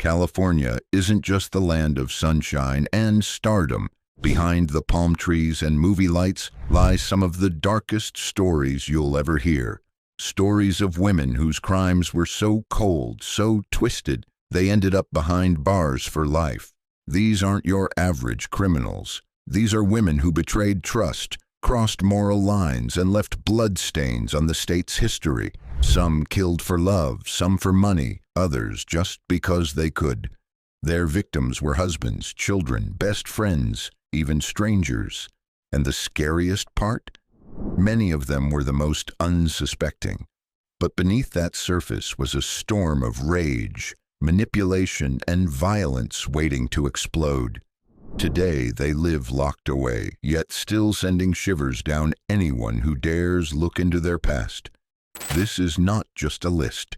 California isn't just the land of sunshine and stardom. Behind the palm trees and movie lights lie some of the darkest stories you'll ever hear. Stories of women whose crimes were so cold, so twisted, they ended up behind bars for life. These aren't your average criminals. These are women who betrayed trust, crossed moral lines, and left bloodstains on the state's history. Some killed for love, some for money, others just because they could. Their victims were husbands, children, best friends, even strangers. And the scariest part? Many of them were the most unsuspecting. But beneath that surface was a storm of rage, manipulation, and violence waiting to explode. Today they live locked away, yet still sending shivers down anyone who dares look into their past. This is not just a list.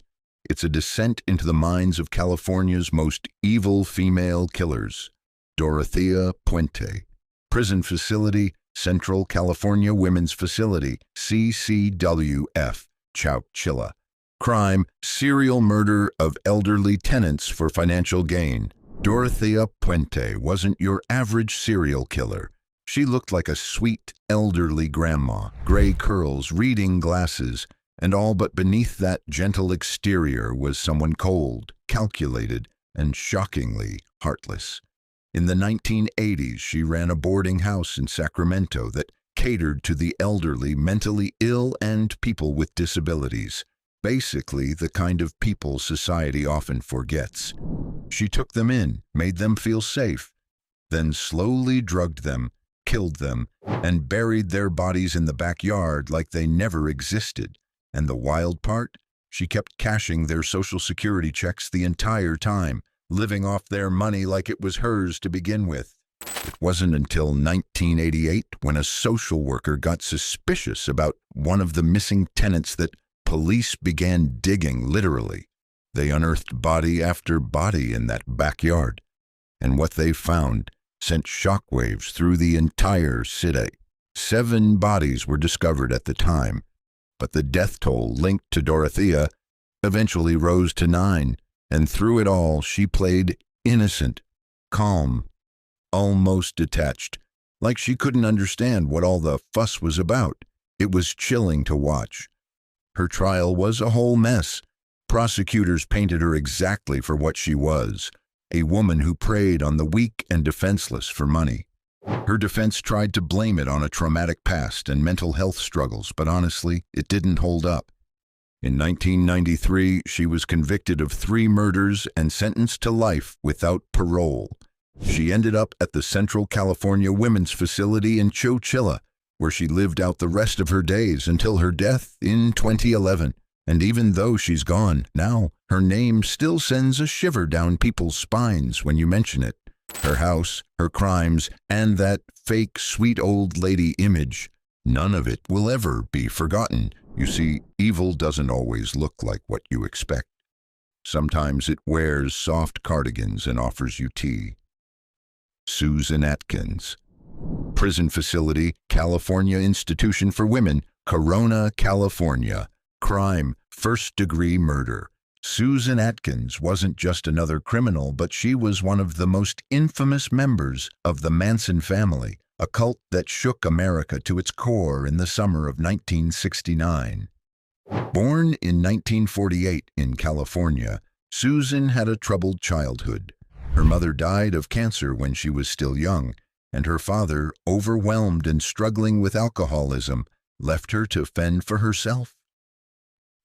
It's a descent into the minds of California's most evil female killers. Dorothea Puente. Prison facility, Central California Women's Facility, CCWF, Chowchilla. Crime, serial murder of elderly tenants for financial gain. Dorothea Puente wasn't your average serial killer. She looked like a sweet, elderly grandma, gray curls, reading glasses, and all but beneath that gentle exterior was someone cold, calculated, and shockingly heartless. In the 1980s, she ran a boarding house in Sacramento that catered to the elderly, mentally ill, and people with disabilities. Basically, the kind of people society often forgets. She took them in, made them feel safe, then slowly drugged them, killed them, and buried their bodies in the backyard like they never existed. And the wild part? She kept cashing their Social Security checks the entire time, living off their money like it was hers to begin with. It wasn't until 1988, when a social worker got suspicious about one of the missing tenants, that police began digging, literally. They unearthed body after body in that backyard, and what they found sent shockwaves through the entire city. 7 bodies were discovered at the time, but the death toll linked to Dorothea eventually rose to 9, and through it all she played innocent, calm, almost detached, like she couldn't understand what all the fuss was about. It was chilling to watch. Her trial was a whole mess. Prosecutors painted her exactly for what she was, a woman who preyed on the weak and defenseless for money. Her defense tried to blame it on a traumatic past and mental health struggles, but honestly, it didn't hold up. In 1993, she was convicted of 3 murders and sentenced to life without parole. She ended up at the Central California Women's Facility in Chowchilla, where she lived out the rest of her days until her death in 2011. And even though she's gone now, her name still sends a shiver down people's spines when you mention it. Her house, her crimes, and that fake sweet old lady image, none of it will ever be forgotten. You see, evil doesn't always look like what you expect. Sometimes it wears soft cardigans and offers you tea. Susan Atkins. Prison facility, California Institution for Women, Corona, California. Crime, first-degree murder. Susan Atkins wasn't just another criminal, but she was one of the most infamous members of the Manson family, a cult that shook America to its core in the summer of 1969. Born in 1948 in California, Susan had a troubled childhood. Her mother died of cancer when she was still young, and her father, overwhelmed and struggling with alcoholism, left her to fend for herself.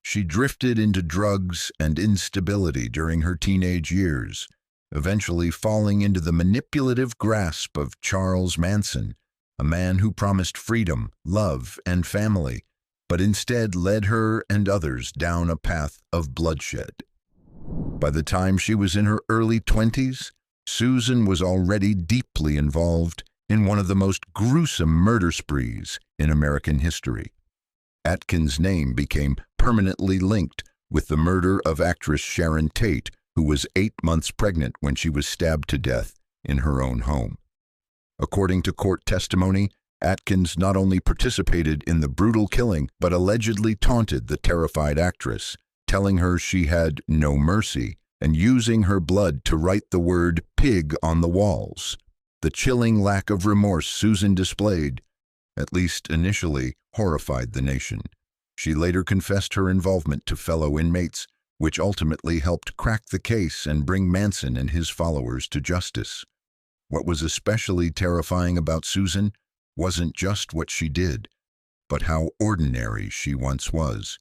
She drifted into drugs and instability during her teenage years, eventually falling into the manipulative grasp of Charles Manson, a man who promised freedom, love, and family, but instead led her and others down a path of bloodshed. By the time she was in her early 20s, Susan was already deeply involved in one of the most gruesome murder sprees in American history. Atkins' name became permanently linked with the murder of actress Sharon Tate, who was 8 months pregnant when she was stabbed to death in her own home. According to court testimony, Atkins not only participated in the brutal killing, but allegedly taunted the terrified actress, telling her she had no mercy and using her blood to write the word pig on the walls. The chilling lack of remorse Susan displayed, at least initially, horrified the nation. She later confessed her involvement to fellow inmates, which ultimately helped crack the case and bring Manson and his followers to justice. What was especially terrifying about Susan wasn't just what she did, but how ordinary she once was.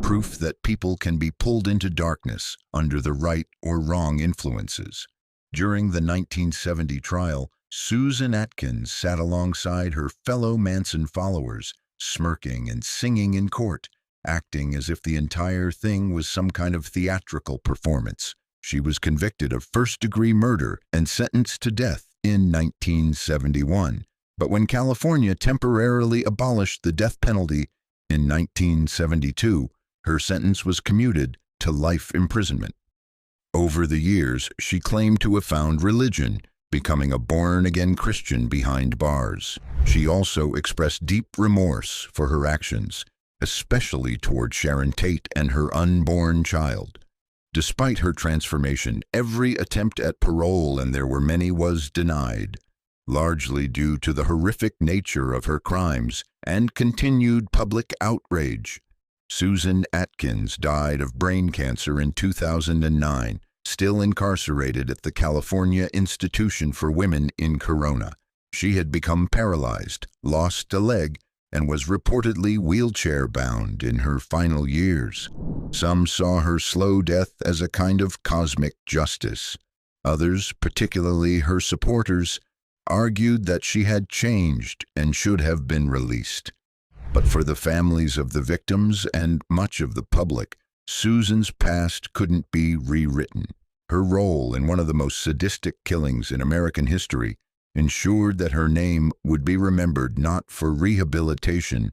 Proof that people can be pulled into darkness under the right or wrong influences. During the 1970 trial, Susan Atkins sat alongside her fellow Manson followers, smirking and singing in court, acting as if the entire thing was some kind of theatrical performance. She was convicted of first-degree murder and sentenced to death in 1971. But when California temporarily abolished the death penalty in 1972, her sentence was commuted to life imprisonment. Over the years, she claimed to have found religion, becoming a born-again Christian behind bars. She also expressed deep remorse for her actions, especially toward Sharon Tate and her unborn child. Despite her transformation, every attempt at parole, and there were many, was denied, largely due to the horrific nature of her crimes and continued public outrage. Susan Atkins died of brain cancer in 2009, still incarcerated at the California Institution for Women in Corona. She had become paralyzed, lost a leg, and was reportedly wheelchair-bound in her final years. Some saw her slow death as a kind of cosmic justice. Others, particularly her supporters, argued that she had changed and should have been released. But for the families of the victims and much of the public, Susan's past couldn't be rewritten. Her role in one of the most sadistic killings in American history ensured that her name would be remembered not for rehabilitation,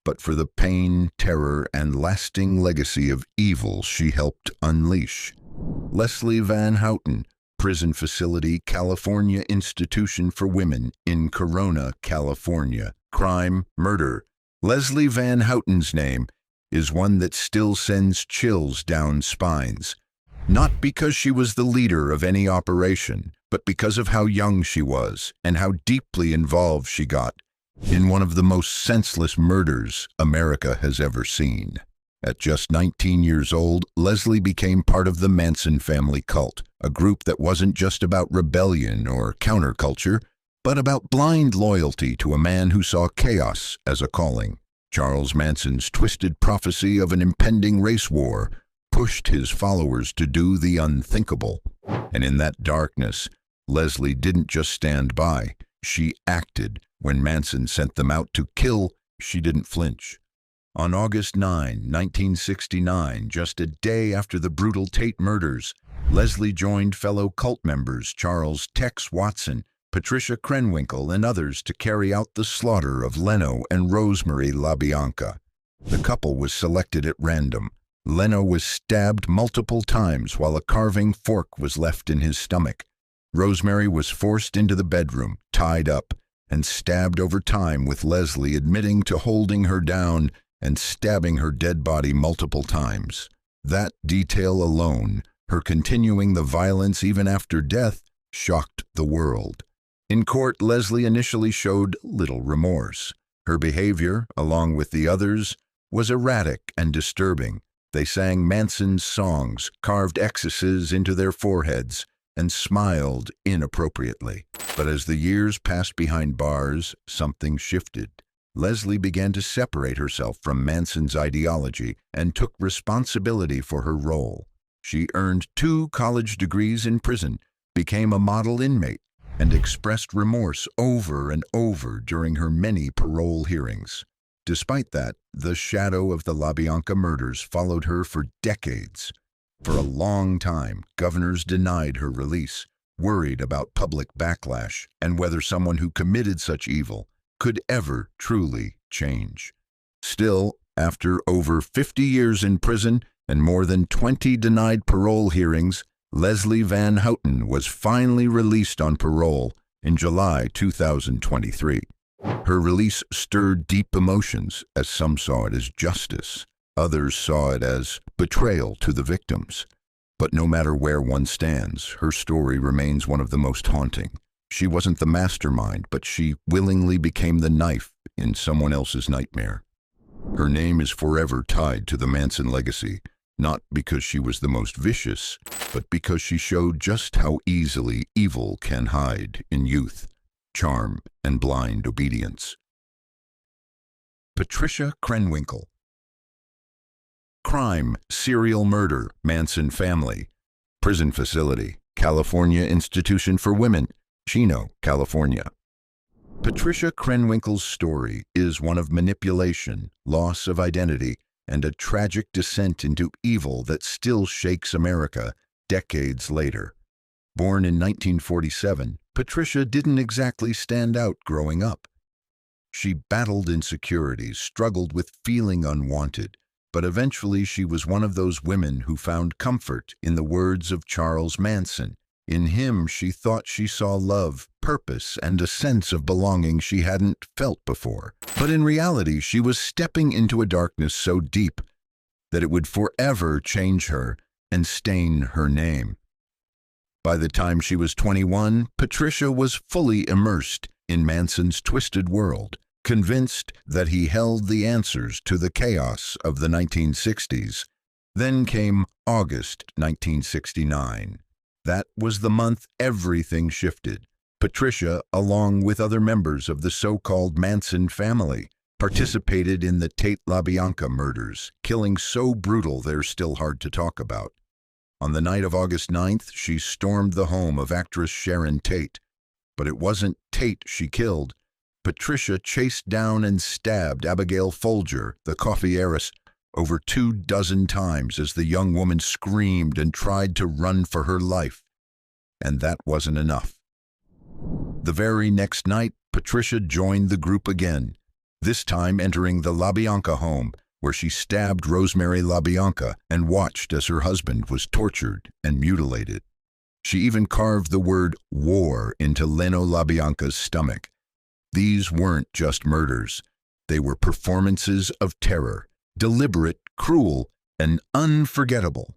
but for the pain, terror, and lasting legacy of evil she helped unleash. Leslie Van Houten, Prison Facility, California Institution for Women in Corona, California. Crime, murder. Leslie Van Houten's name is one that still sends chills down spines. Not because she was the leader of any operation, but because of how young she was and how deeply involved she got in one of the most senseless murders America has ever seen. At just 19 years old, Leslie became part of the Manson family cult, a group that wasn't just about rebellion or counterculture, but about blind loyalty to a man who saw chaos as a calling. Charles Manson's twisted prophecy of an impending race war pushed his followers to do the unthinkable. And in that darkness, Leslie didn't just stand by. She acted. When Manson sent them out to kill, she didn't flinch. On August 9, 1969, just a day after the brutal Tate murders, Leslie joined fellow cult members Charles Tex Watson, Patricia Krenwinkel, and others to carry out the slaughter of Leno and Rosemary LaBianca. The couple was selected at random. Leno was stabbed multiple times while a carving fork was left in his stomach. Rosemary was forced into the bedroom, tied up, and stabbed over time, with Leslie admitting to holding her down and stabbing her dead body multiple times. That detail alone, her continuing the violence even after death, shocked the world. In court, Leslie initially showed little remorse. Her behavior, along with the others, was erratic and disturbing. They sang Manson's songs, carved X's into their foreheads, and smiled inappropriately. But as the years passed behind bars, something shifted. Leslie began to separate herself from Manson's ideology and took responsibility for her role. She earned 2 college degrees in prison, became a model inmate, and expressed remorse over and over during her many parole hearings. Despite that, the shadow of the LaBianca murders followed her for decades. For a long time, governors denied her release, worried about public backlash and whether someone who committed such evil could ever truly change. Still, after over 50 years in prison and more than 20 denied parole hearings, Leslie Van Houten was finally released on parole in July 2023. Her release stirred deep emotions, as some saw it as justice. Others saw it as betrayal to the victims. But no matter where one stands, her story remains one of the most haunting. She wasn't the mastermind, but she willingly became the knife in someone else's nightmare. Her name is forever tied to the Manson legacy, not because she was the most vicious, but because she showed just how easily evil can hide in youth, charm, and blind obedience. Patricia Krenwinkel. Crime, serial murder, Manson family. Prison facility, California Institution for Women, Chino, California. Patricia Krenwinkel's story is one of manipulation, loss of identity, and a tragic descent into evil that still shakes America decades later. Born in 1947, Patricia didn't exactly stand out growing up. She battled insecurities, struggled with feeling unwanted, but eventually she was one of those women who found comfort in the words of Charles Manson. In him, she thought she saw love, purpose, and a sense of belonging she hadn't felt before. But in reality, she was stepping into a darkness so deep that it would forever change her and stain her name. By the time she was 21, Patricia was fully immersed in Manson's twisted world, convinced that he held the answers to the chaos of the 1960s. Then came August 1969. That was the month everything shifted. Patricia, along with other members of the so-called Manson family, participated in the Tate LaBianca murders, killing so brutal they're still hard to talk about. On the night of August 9th, she stormed the home of actress Sharon Tate. But it wasn't Tate she killed. Patricia chased down and stabbed Abigail Folger, the coffee heiress, over 24 times as the young woman screamed and tried to run for her life. And that wasn't enough. The very next night, Patricia joined the group again, this time entering the LaBianca home, where she stabbed Rosemary LaBianca and watched as her husband was tortured and mutilated. She even carved the word war into Leno LaBianca's stomach. These weren't just murders. They were performances of terror, deliberate, cruel, and unforgettable.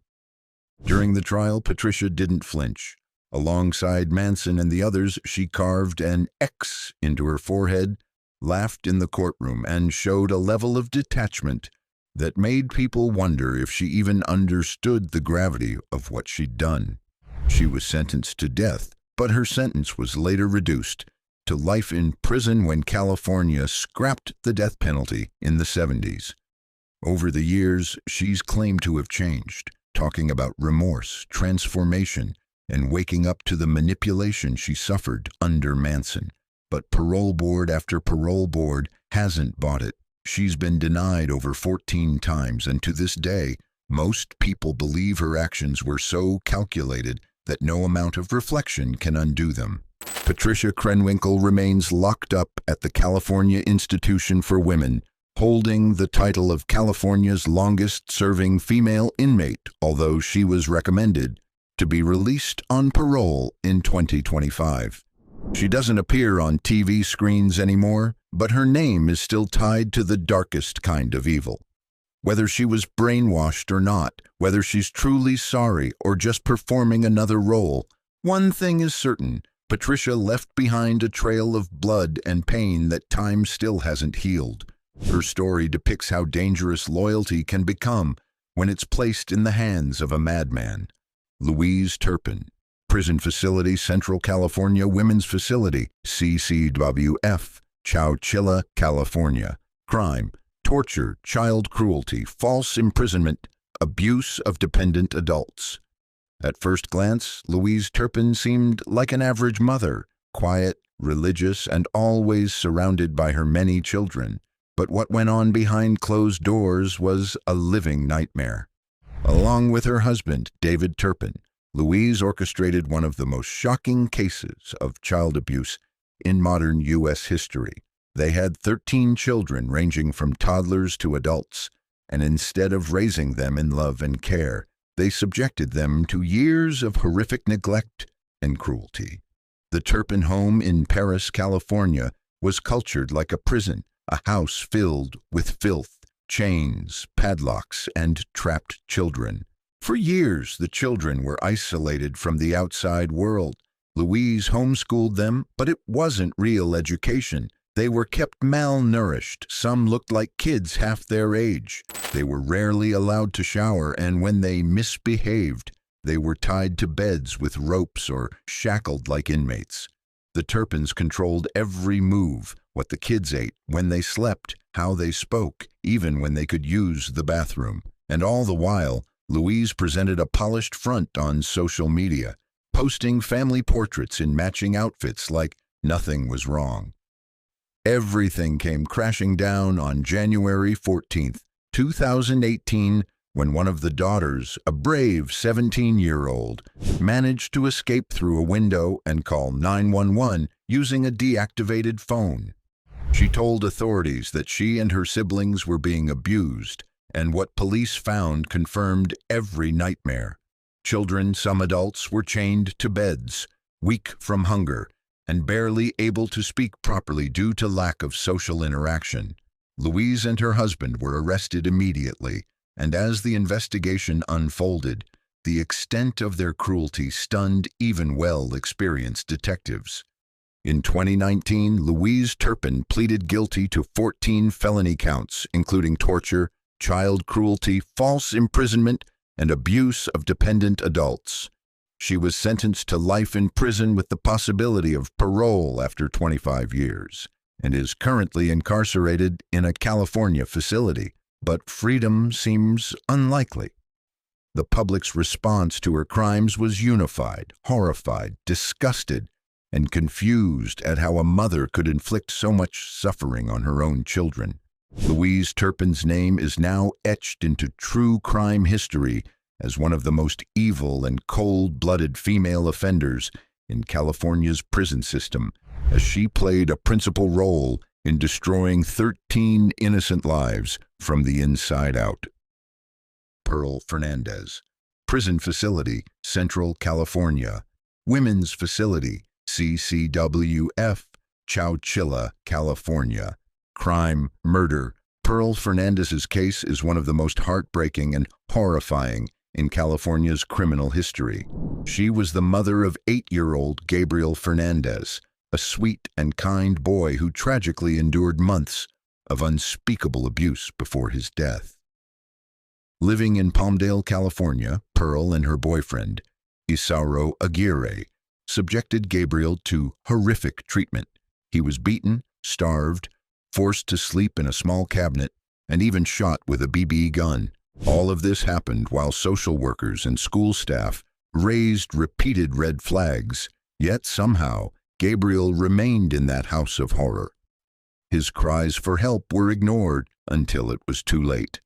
During the trial, Patricia didn't flinch. Alongside Manson and the others, she carved an X into her forehead, laughed in the courtroom, and showed a level of detachment that made people wonder if she even understood the gravity of what she'd done. She was sentenced to death, but her sentence was later reduced to life in prison when California scrapped the death penalty in the 70s. Over the years, she's claimed to have changed, talking about remorse, transformation, and waking up to the manipulation she suffered under Manson. But parole board after parole board hasn't bought it. She's been denied over 14 times, and to this day, most people believe her actions were so calculated that no amount of reflection can undo them. Patricia Krenwinkel remains locked up at the California Institution for Women, holding the title of California's longest-serving female inmate, although she was recommended to be released on parole in 2025. She doesn't appear on TV screens anymore, but her name is still tied to the darkest kind of evil. Whether she was brainwashed or not, whether she's truly sorry or just performing another role, one thing is certain: Patricia left behind a trail of blood and pain that time still hasn't healed. Her story depicts how dangerous loyalty can become when it's placed in the hands of a madman. Louise Turpin, Prison Facility, Central California Women's Facility, CCWF, Chowchilla, California. Crime: torture, child cruelty, false imprisonment, abuse of dependent adults. At first glance, Louise Turpin seemed like an average mother, quiet, religious, and always surrounded by her many children. But what went on behind closed doors was a living nightmare. Along with her husband, David Turpin, Louise orchestrated one of the most shocking cases of child abuse in modern U.S. history. They had 13 children ranging from toddlers to adults, and instead of raising them in love and care, they subjected them to years of horrific neglect and cruelty. The Turpin home in Paris, California, was cultured like a prison, a house filled with filth, chains, padlocks, and trapped children. For years, the children were isolated from the outside world. Louise homeschooled them, but it wasn't real education. They were kept malnourished. Some looked like kids half their age. They were rarely allowed to shower, and when they misbehaved, they were tied to beds with ropes or shackled like inmates. The Turpins controlled every move, what the kids ate, when they slept, how they spoke, even when they could use the bathroom. And all the while, Louise presented a polished front on social media, posting family portraits in matching outfits like nothing was wrong. Everything came crashing down on January 14th, 2018, when one of the daughters, a brave 17-year-old, managed to escape through a window and call 911 using a deactivated phone. She told authorities that she and her siblings were being abused, and what police found confirmed every nightmare. Children, some adults, were chained to beds, weak from hunger, and barely able to speak properly due to lack of social interaction. Louise and her husband were arrested immediately, and as the investigation unfolded, the extent of their cruelty stunned even well-experienced detectives. In 2019, Louise Turpin pleaded guilty to 14 felony counts, including torture, child cruelty, false imprisonment, and abuse of dependent adults. She was sentenced to life in prison with the possibility of parole after 25 years, and is currently incarcerated in a California facility, but freedom seems unlikely. The public's response to her crimes was unified, horrified, disgusted, and confused at how a mother could inflict so much suffering on her own children. Louise Turpin's name is now etched into true crime history as one of the most evil and cold-blooded female offenders in California's prison system, as she played a principal role in destroying 13 innocent lives from the inside out. Pearl Fernandez. Prison Facility, Central California. Women's Facility, CCWF, Chowchilla, California. Crime, murder. Pearl Fernandez's case is one of the most heartbreaking and horrifying in California's criminal history. She was the mother of 8-year-old Gabriel Fernandez, a sweet and kind boy who tragically endured months of unspeakable abuse before his death. Living in Palmdale, California, Pearl and her boyfriend, Isauro Aguirre, subjected Gabriel to horrific treatment. He was beaten, starved, forced to sleep in a small cabinet, and even shot with a BB gun. All of this happened while social workers and school staff raised repeated red flags, yet somehow Gabriel remained in that house of horror. His cries for help were ignored until it was too late.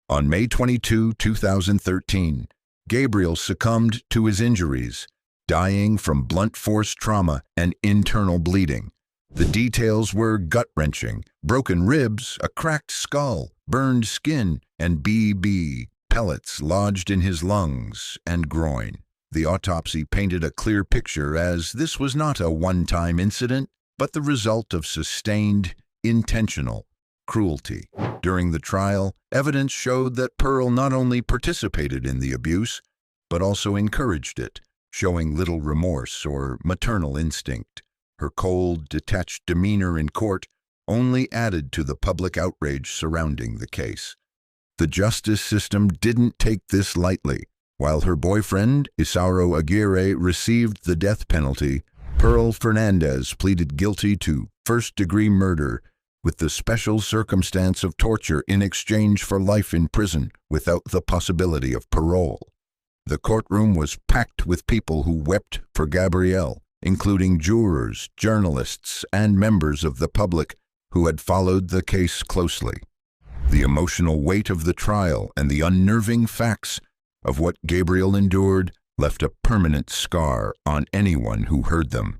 On May 22, 2013, Gabriel succumbed to his injuries, dying from blunt force trauma and internal bleeding. The details were gut-wrenching: broken ribs, a cracked skull, burned skin, and BB pellets lodged in his lungs and groin. The autopsy painted a clear picture, as this was not a one-time incident, but the result of sustained, intentional cruelty. During the trial, evidence showed that Pearl not only participated in the abuse, but also encouraged it, showing little remorse or maternal instinct. Her cold, detached demeanor in court only added to the public outrage surrounding the case. The justice system didn't take this lightly. While her boyfriend, Isauro Aguirre, received the death penalty, Pearl Fernandez pleaded guilty to first-degree murder with the special circumstance of torture in exchange for life in prison without the possibility of parole. The courtroom was packed with people who wept for Gabrielle, including jurors, journalists, and members of the public who had followed the case closely. The emotional weight of the trial and the unnerving facts of what Gabriel endured left a permanent scar on anyone who heard them.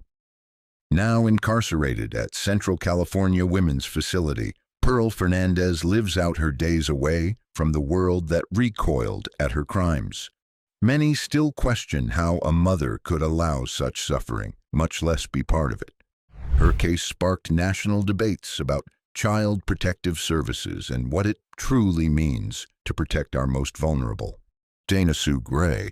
Now incarcerated at Central California Women's Facility, Pearl Fernandez lives out her days away from the world that recoiled at her crimes. Many still question how a mother could allow such suffering, much less be part of it. Her case sparked national debates about child protective services and what it truly means to protect our most vulnerable. Dana Sue Gray.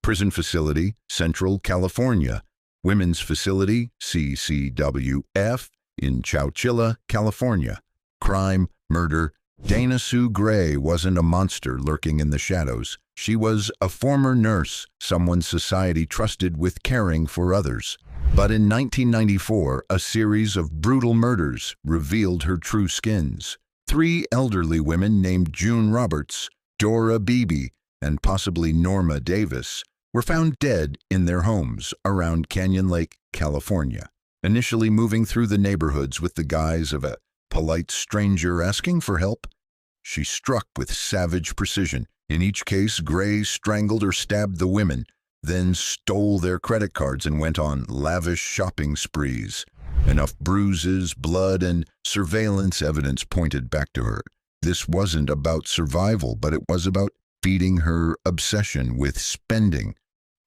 Prison facility, Central California. Women's facility, CCWF, in Chowchilla, California. Crime, murder. Dana Sue Gray wasn't a monster lurking in the shadows. She was a former nurse, someone society trusted with caring for others. But in 1994, a series of brutal murders revealed her true skins. 3 elderly women named June Roberts, Dora Beebe, and possibly Norma Davis were found dead in their homes around Canyon Lake, California. Initially moving through the neighborhoods with the guise of a polite stranger asking for help, she struck with savage precision. In each case, Gray strangled or stabbed the women, then stole their credit cards and went on lavish shopping sprees. Enough bruises, blood, and surveillance evidence pointed back to her. This wasn't about survival, but it was about feeding her obsession with spending.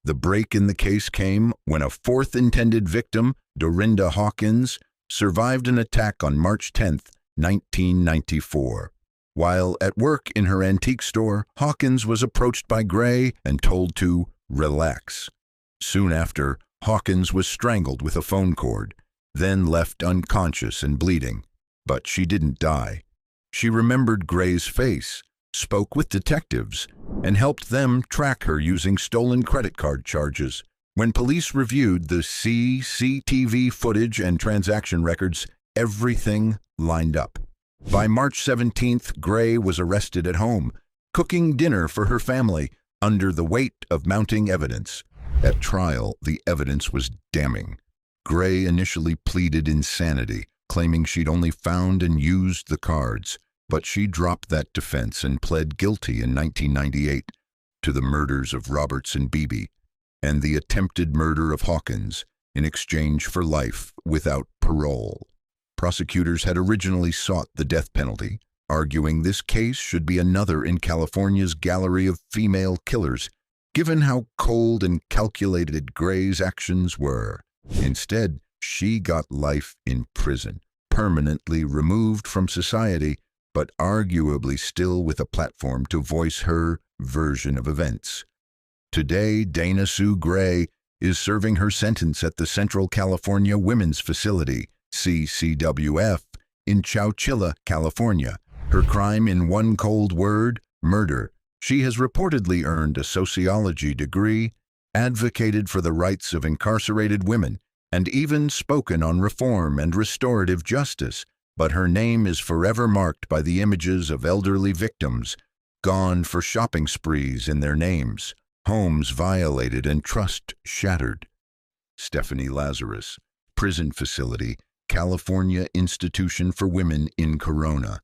The break in the case came when a 4th intended victim, Dorinda Hawkins, survived an attack on March 10, 1994. While at work in her antique store, Hawkins was approached by Gray and told to relax. Soon after, Hawkins was strangled with a phone cord, then left unconscious and bleeding. But she didn't die. She remembered Gray's face, spoke with detectives, and helped them track her using stolen credit card charges. When police reviewed the CCTV footage and transaction records, everything lined up. By March 17th, Gray was arrested at home, cooking dinner for her family under the weight of mounting evidence. At trial, the evidence was damning. Gray initially pleaded insanity, claiming she'd only found and used the cards, but she dropped that defense and pled guilty in 1998 to the murders of Roberts and Beebe and the attempted murder of Hawkins in exchange for life without parole. Prosecutors had originally sought the death penalty, arguing this case should be another in California's gallery of female killers, given how cold and calculated Gray's actions were. Instead, she got life in prison, permanently removed from society, but arguably still with a platform to voice her version of events. Today, Dana Sue Gray is serving her sentence at the Central California Women's Facility, CCWF, in Chowchilla, California. Her crime, in one cold word, murder. She has reportedly earned a sociology degree, advocated for the rights of incarcerated women, and even spoken on reform and restorative justice. But her name is forever marked by the images of elderly victims, gone for shopping sprees in their names, homes violated and trust shattered. Stephanie Lazarus, Prison Facility, California Institution for Women in Corona.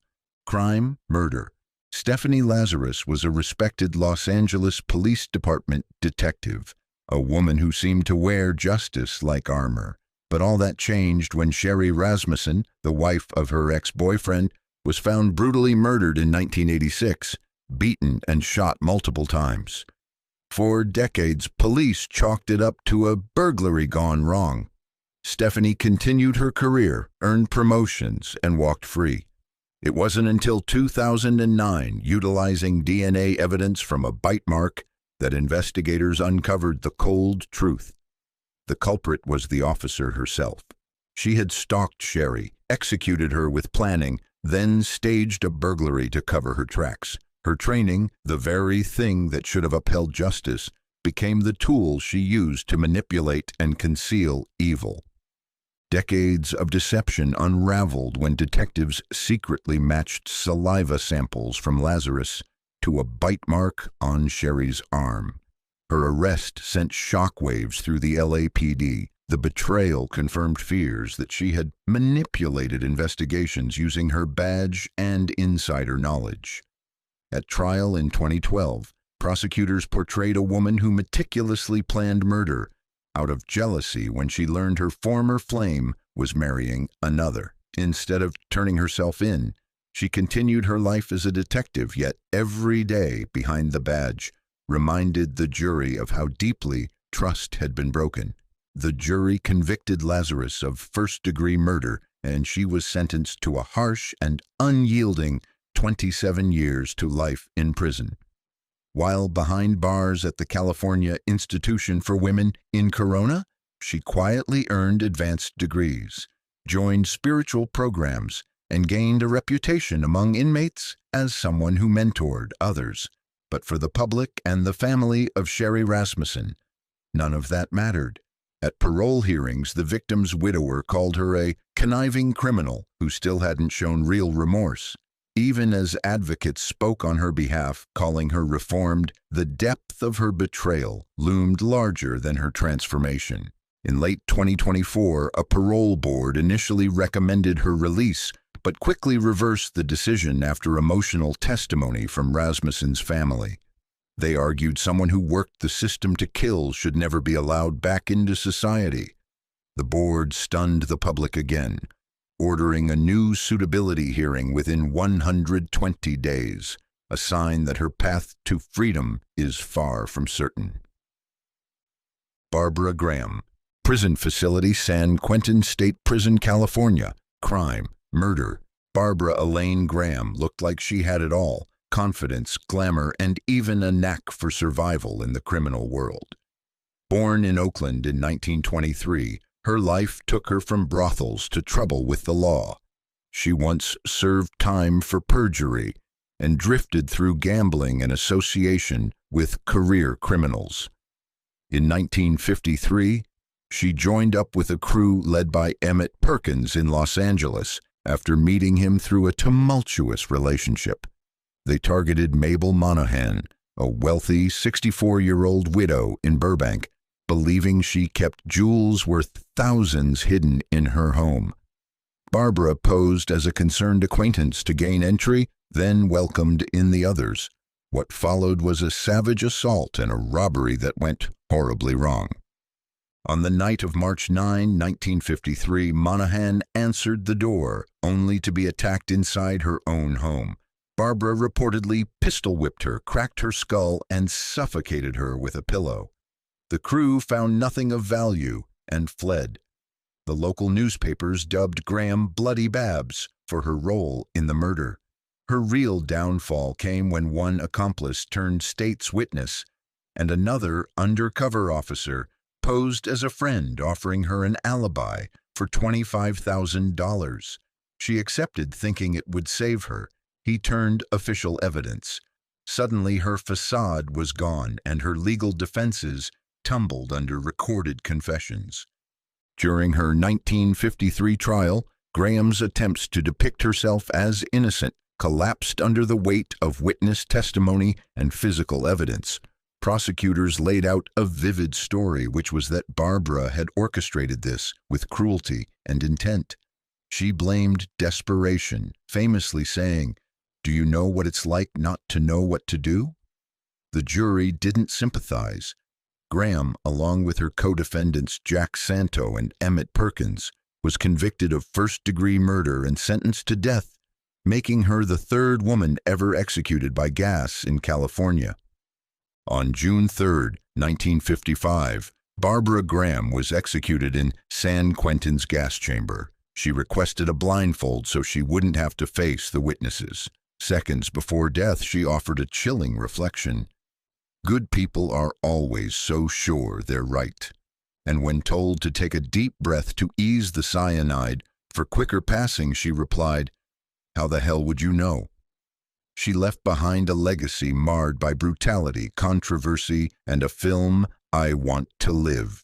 Crime, murder. Stephanie Lazarus was a respected Los Angeles Police Department detective, a woman who seemed to wear justice like armor. But all that changed when Sherry Rasmussen, the wife of her ex-boyfriend, was found brutally murdered in 1986, beaten and shot multiple times. For decades, police chalked it up to a burglary gone wrong. Stephanie continued her career, earned promotions, and walked free. It wasn't until 2009, utilizing DNA evidence from a bite mark, that investigators uncovered the cold truth. The culprit was the officer herself. She had stalked Sherry, executed her with planning, then staged a burglary to cover her tracks. Her training, the very thing that should have upheld justice, became the tool she used to manipulate and conceal evil. Decades of deception unraveled when detectives secretly matched saliva samples from Lazarus to a bite mark on Sherry's arm. Her arrest sent shockwaves through the LAPD. The betrayal confirmed fears that she had manipulated investigations using her badge and insider knowledge. At trial in 2012, prosecutors portrayed a woman who meticulously planned murder out of jealousy when she learned her former flame was marrying another. Instead of turning herself in, she continued her life as a detective, yet every day behind the badge reminded the jury of how deeply trust had been broken. The jury convicted Lazarus of first-degree murder, and she was sentenced to a harsh and unyielding 27 years to life in prison. While behind bars at the California Institution for Women in Corona, she quietly earned advanced degrees, joined spiritual programs, and gained a reputation among inmates as someone who mentored others. But for the public and the family of Sherry Rasmussen, none of that mattered. At parole hearings, the victim's widower called her a conniving criminal who still hadn't shown real remorse. Even as advocates spoke on her behalf, calling her reformed, the depth of her betrayal loomed larger than her transformation. In late 2024, a parole board initially recommended her release, but quickly reversed the decision after emotional testimony from Rasmussen's family. They argued someone who worked the system to kill should never be allowed back into society. The board stunned the public again, ordering a new suitability hearing within 120 days, a sign that her path to freedom is far from certain. Barbara Graham, Prison Facility, San Quentin State Prison, California. Crime, murder. Barbara Elaine Graham looked like she had it all: confidence, glamour, and even a knack for survival in the criminal world. Born in Oakland in 1923, her life took her from brothels to trouble with the law. She once served time for perjury and drifted through gambling and association with career criminals. In 1953, she joined up with a crew led by Emmett Perkins in Los Angeles after meeting him through a tumultuous relationship. They targeted Mabel Monahan, a wealthy 64-year-old widow in Burbank, believing she kept jewels worth thousands hidden in her home. Barbara posed as a concerned acquaintance to gain entry, then welcomed in the others. What followed was a savage assault and a robbery that went horribly wrong. On the night of March 9, 1953, Monahan answered the door, only to be attacked inside her own home. Barbara reportedly pistol-whipped her, cracked her skull, and suffocated her with a pillow. The crew found nothing of value and fled. The local newspapers dubbed Graham Bloody Babs for her role in the murder. Her real downfall came when one accomplice turned state's witness, and another undercover officer posed as a friend, offering her an alibi for $25,000. She accepted, thinking it would save her. He turned official evidence. Suddenly, her facade was gone, and her legal defenses tumbled under recorded confessions. During her 1953 trial, Graham's attempts to depict herself as innocent collapsed under the weight of witness testimony and physical evidence. Prosecutors laid out a vivid story, which was that Barbara had orchestrated this with cruelty and intent. She blamed desperation, famously saying, "Do you know what it's like not to know what to do?" The jury didn't sympathize. Graham, along with her co-defendants Jack Santo and Emmett Perkins, was convicted of first-degree murder and sentenced to death, making her the third woman ever executed by gas in California. On June 3, 1955, Barbara Graham was executed in San Quentin's gas chamber. She requested a blindfold so she wouldn't have to face the witnesses. Seconds before death, she offered a chilling reflection. Good people are always so sure they're right. And when told to take a deep breath to ease the cyanide for quicker passing, she replied, "How the hell would you know?" She left behind a legacy marred by brutality, controversy, and a film, I Want to Live,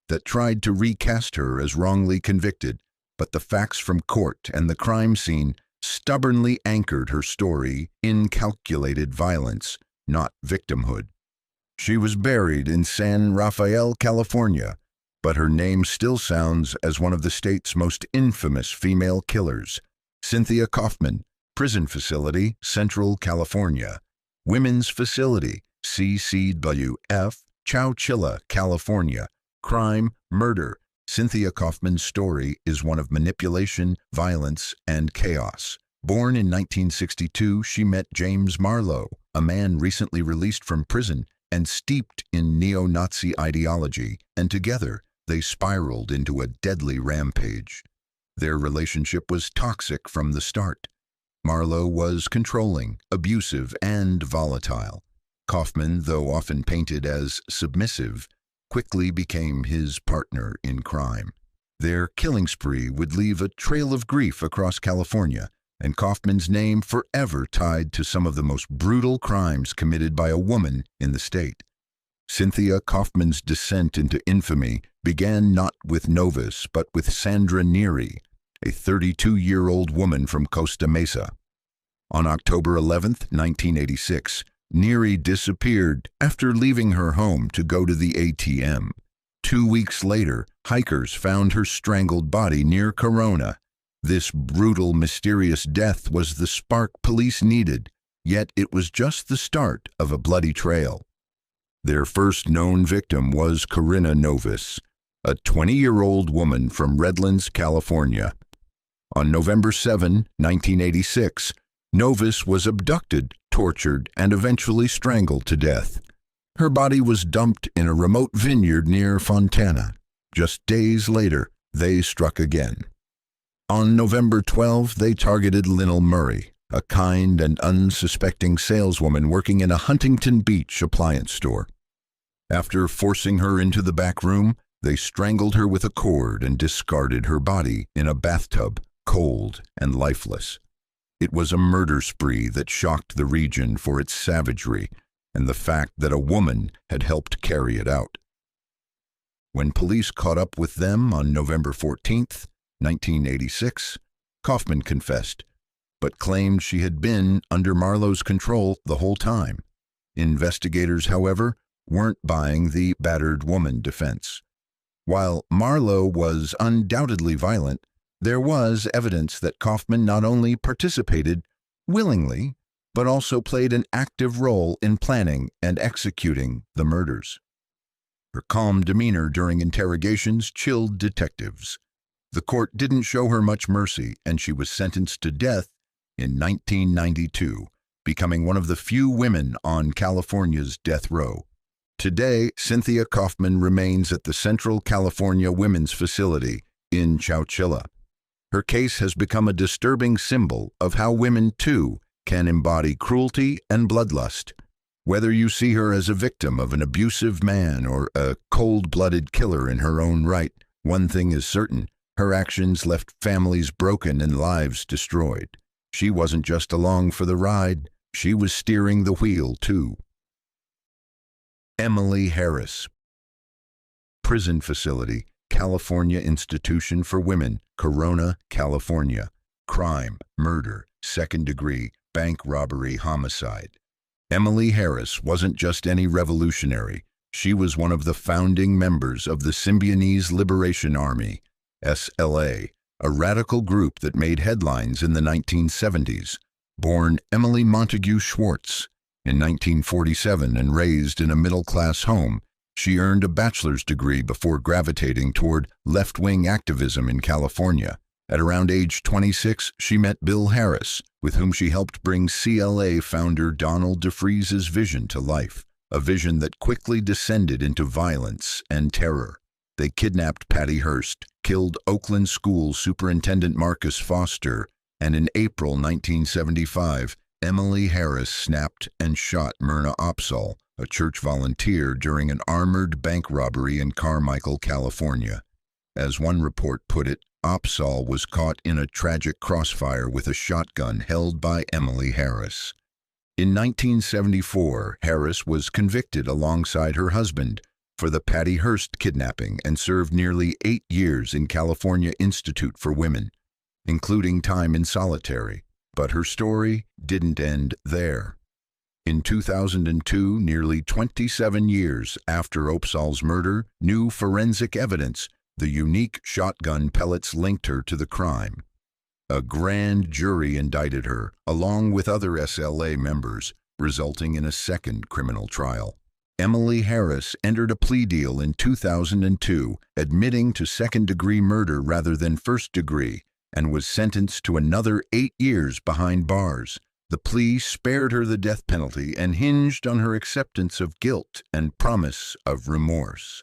that tried to recast her as wrongly convicted, but the facts from court and the crime scene stubbornly anchored her story in calculated violence, not victimhood. She was buried in San Rafael, California, but her name still sounds as one of the state's most infamous female killers. Cynthia Kaufman, Prison Facility, Central California. Women's Facility, CCWF, Chowchilla, California. Crime, murder. Cynthia Kaufman's story is one of manipulation, violence, and chaos. Born in 1962, she met James Marlowe, a man recently released from prison and steeped in neo-Nazi ideology, and together they spiraled into a deadly rampage. Their relationship was toxic from the start. Marlowe was controlling, abusive, and volatile. Kaufman, though often painted as submissive, quickly became his partner in crime. Their killing spree would leave a trail of grief across California, and Kaufman's name forever tied to some of the most brutal crimes committed by a woman in the state. Cynthia Kaufman's descent into infamy began not with Novus, but with Sandra Neary, a 32-year-old woman from Costa Mesa. On October 11, 1986, Neary disappeared after leaving her home to go to the ATM. 2 weeks later, hikers found her strangled body near Corona. This brutal, mysterious death was the spark police needed, yet it was just the start of a bloody trail. Their first known victim was Corinna Novus, a 20-year-old woman from Redlands, California. On November 7, 1986, Novus was abducted, tortured, and eventually strangled to death. Her body was dumped in a remote vineyard near Fontana. Just days later, they struck again. On November 12, they targeted Lynell Murray, a kind and unsuspecting saleswoman working in a Huntington Beach appliance store. After forcing her into the back room, they strangled her with a cord and discarded her body in a bathtub, cold and lifeless. It was a murder spree that shocked the region for its savagery and the fact that a woman had helped carry it out. When police caught up with them on November 14, 1986, Kaufman confessed, but claimed she had been under Marlowe's control the whole time. Investigators, however, weren't buying the battered woman defense. While Marlowe was undoubtedly violent, there was evidence that Kaufman not only participated willingly, but also played an active role in planning and executing the murders. Her calm demeanor during interrogations chilled detectives. The court didn't show her much mercy, and she was sentenced to death in 1992, becoming one of the few women on California's death row. Today, Cynthia Kaufman remains at the Central California Women's Facility in Chowchilla. Her case has become a disturbing symbol of how women, too, can embody cruelty and bloodlust. Whether you see her as a victim of an abusive man or a cold-blooded killer in her own right, one thing is certain: her actions left families broken and lives destroyed. She wasn't just along for the ride, she was steering the wheel, too. Emily Harris. Prison Facility, California Institution for Women, Corona, California. Crime, murder, second degree, bank robbery, homicide. Emily Harris wasn't just any revolutionary. She was one of the founding members of the Symbionese Liberation Army, SLA, a radical group that made headlines in the 1970s. Born Emily Montague Schwartz in 1947 and raised in a middle-class home, she earned a bachelor's degree before gravitating toward left-wing activism in California. At around age 26, she met Bill Harris, with whom she helped bring CLA founder Donald DeFreeze's vision to life, a vision that quickly descended into violence and terror. They kidnapped Patty Hearst, killed Oakland School Superintendent Marcus Foster, and in April 1975, Emily Harris snapped and shot Myrna Opsahl, a church volunteer, during an armored bank robbery in Carmichael, California. As one report put it, Opsahl was caught in a tragic crossfire with a shotgun held by Emily Harris. In 1974, Harris was convicted alongside her husband for the Patty Hearst kidnapping and served nearly 8 years in California Institute for Women, including time in solitary. But her story didn't end there. In 2002, nearly 27 years after Opsahl's murder, new forensic evidence, the unique shotgun pellets, linked her to the crime. A grand jury indicted her, along with other SLA members, resulting in a second criminal trial. Emily Harris entered a plea deal in 2002, admitting to second-degree murder rather than first-degree, and was sentenced to another 8 years behind bars. The plea spared her the death penalty and hinged on her acceptance of guilt and promise of remorse.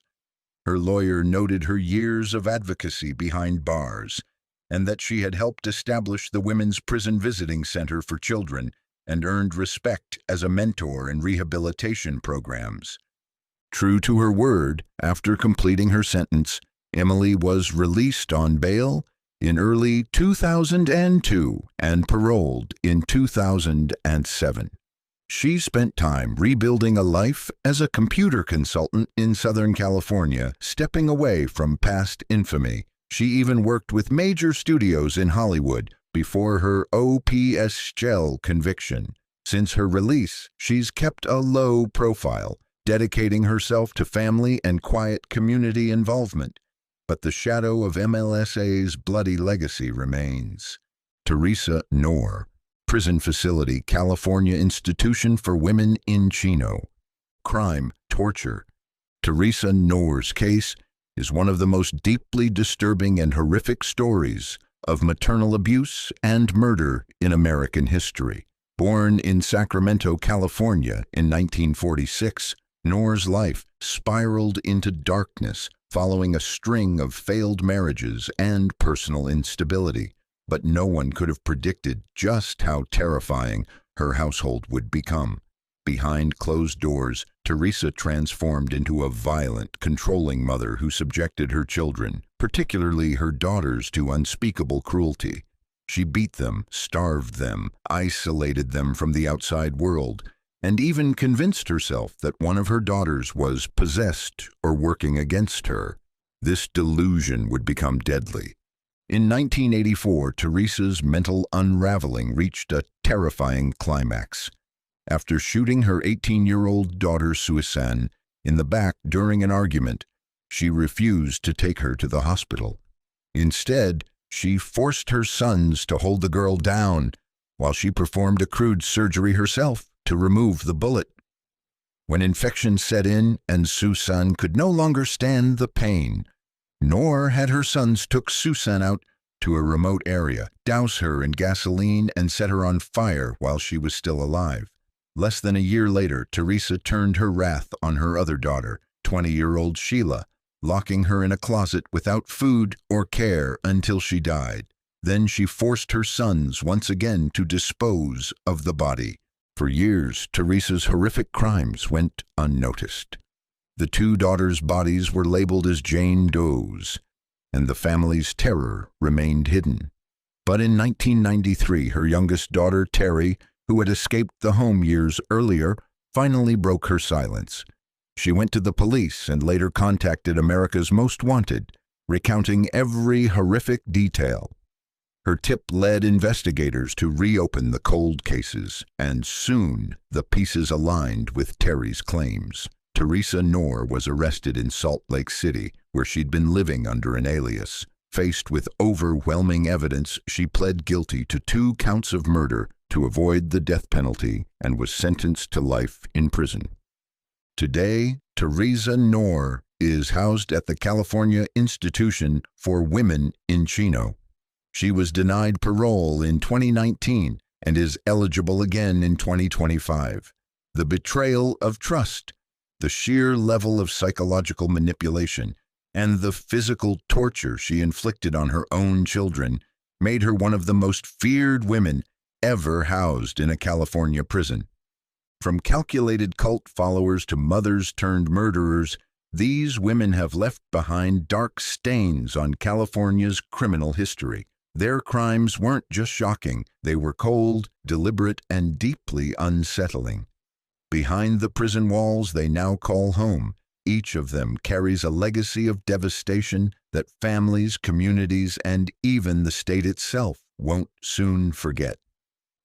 Her lawyer noted her years of advocacy behind bars and that she had helped establish the Women's Prison Visiting Center for Children and earned respect as a mentor in rehabilitation programs. True to her word, after completing her sentence, Emily was released on bail in early 2002 and paroled in 2007. She spent time rebuilding a life as a computer consultant in Southern California, stepping away from past infamy. She even worked with major studios in Hollywood before her OPS jail conviction. Since her release, she's kept a low profile, dedicating herself to family and quiet community involvement. But the shadow of MLSA's bloody legacy remains. Teresa Knorr, Prison Facility, California Institution for Women in Chino. Crime, torture. Teresa Knorr's case is one of the most deeply disturbing and horrific stories of maternal abuse and murder in American history. Born in Sacramento, California in 1946, Knorr's life spiraled into darkness following a string of failed marriages and personal instability. But no one could have predicted just how terrifying her household would become. Behind closed doors, Teresa transformed into a violent, controlling mother who subjected her children, particularly her daughters, to unspeakable cruelty. She beat them, starved them, isolated them from the outside world, and even convinced herself that one of her daughters was possessed or working against her. This delusion would become deadly. In 1984, Teresa's mental unraveling reached a terrifying climax. After shooting her 18-year-old daughter Susan in the back during an argument, she refused to take her to the hospital. Instead, she forced her sons to hold the girl down while she performed a crude surgery herself to remove the bullet. When infection set in and Susan could no longer stand the pain, Knorr had her sons took Susan out to a remote area, douse her in gasoline, and set her on fire while she was still alive. Less than a year later, Teresa turned her wrath on her other daughter, 20-year-old Sheila, locking her in a closet without food or care until she died. Then she forced her sons once again to dispose of the body. For years, Teresa's horrific crimes went unnoticed. The two daughters' bodies were labeled as Jane Doe's, and the family's terror remained hidden. But in 1993, her youngest daughter, Terry, who had escaped the home years earlier, finally broke her silence. She went to the police and later contacted America's Most Wanted, recounting every horrific detail. Her tip led investigators to reopen the cold cases, and soon the pieces aligned with Terry's claims. Teresa Knorr was arrested in Salt Lake City, where she'd been living under an alias. Faced with overwhelming evidence, she pled guilty to 2 counts of murder to avoid the death penalty and was sentenced to life in prison. Today, Teresa Knorr is housed at the California Institution for Women in Chino. She was denied parole in 2019 and is eligible again in 2025. The betrayal of trust, the sheer level of psychological manipulation, and the physical torture she inflicted on her own children made her one of the most feared women ever housed in a California prison. From calculated cult followers to mothers turned murderers, these women have left behind dark stains on California's criminal history. Their crimes weren't just shocking, they were cold, deliberate, and deeply unsettling. Behind the prison walls they now call home, each of them carries a legacy of devastation that families, communities, and even the state itself won't soon forget.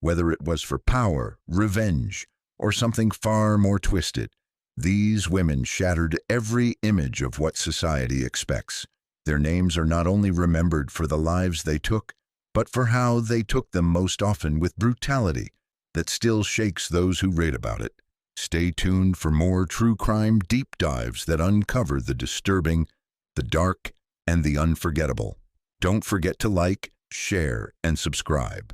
Whether it was for power, revenge, or something far more twisted, these women shattered every image of what society expects. Their names are not only remembered for the lives they took, but for how they took them, most often with brutality that still shakes those who read about it. Stay tuned for more true crime deep dives that uncover the disturbing, the dark, and the unforgettable. Don't forget to like, share, and subscribe.